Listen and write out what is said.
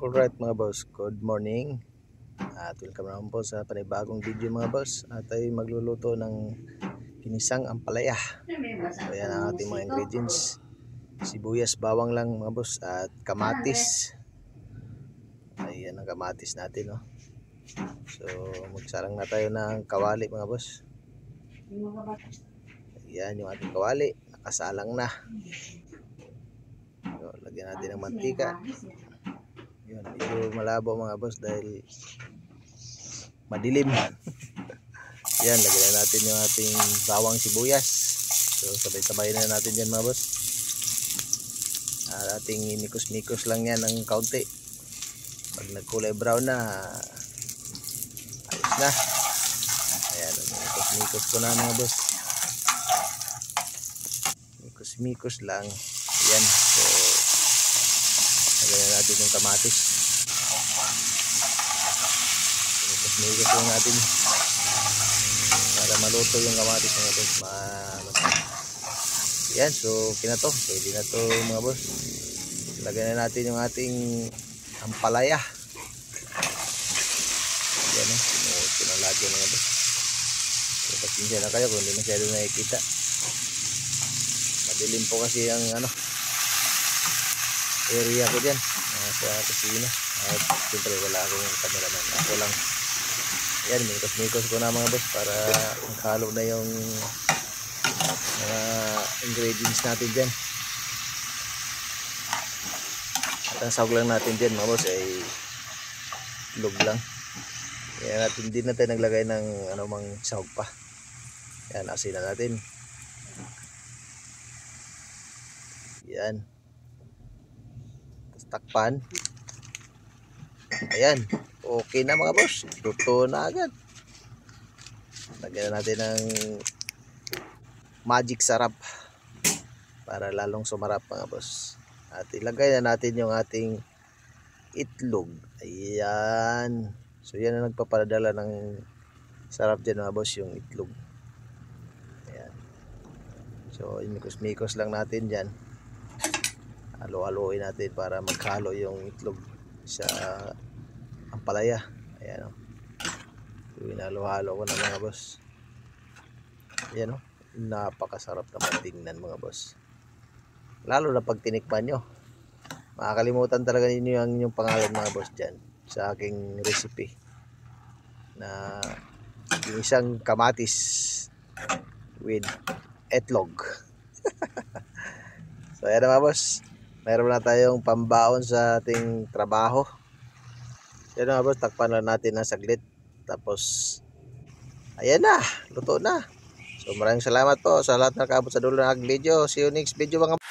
Alright mga boss, good morning at welcome naman po sa panibagong video mga boss. At ay magluluto ng ginisang ampalaya. So yan ang ating mga ingredients: sibuyas, bawang lang mga boss, at kamatis. Ayan ang kamatis natin, no? So magsarang na tayo ng kawali mga boss. Ayan yung ating kawali, nakasalang na. So lagyan natin ng mantika. Yun, medyo malabo mga boss dahil madilim. Yan, lagyan natin yung ating bawang, sibuyas. So sabay-sabay na natin yan mga boss. Ating mikos-mikos lang yan ng kaunti. Pag nagkulay brown na, ayos na. Ayan, mikos-mikos ko na mga boss. Mikos-mikos lang. Ayan, so lagyan natin yung kamatis. Mikos lang natin para maluto yung kamatis mga boss. Yan, so kinato, pwede na to mga boss. Lagyan na natin yung ating ampalaya. Yan, sinuot na lahat yan mga boss. So pasensya na kayo kung hindi masyado nakikita, madilim po kasi ang area ko dyan sa kusina. At siyempre wala akong cameraman, ako lang. Yan, mikos-mikos ko na mga boss para maghalo na yung mga ingredients natin dyan. At ang sahog lang natin dyan mga boss ay log lang. Yan, at hindi na tayo naglagay ng anumang sahog pa. Yan, asin na natin. Yan, takpan. Ayan, okay na mga boss, luto na agad. Lagyan natin ng magic sarap para lalong sumarap mga boss. At ilagay na natin yung ating itlog. Ayan, so yan ang nagpapadala ng sarap dyan mga boss, yung itlog. Ayan, so mikos-mikos lang natin dyan. Halo-haloin natin para maghalo yung itlog sa ampalaya. Ayan, so hinalo-halo ko na mga boss. Ayan, napakasarap naman tingnan mga boss, lalo na pag tinikman nyo. Makakalimutan talaga ninyo ang inyong pangalan mga boss dyan sa aking recipe na yung isang kamatis with etlog. So ayan mga boss, mayroon na tayong pambaon sa ating trabaho. Yan mga boss, takpan na natin ng saglit. Tapos ayan na, luto na. So maraming salamat po sa lahat na nakaabot sa dulo ng aking video. See you next video mga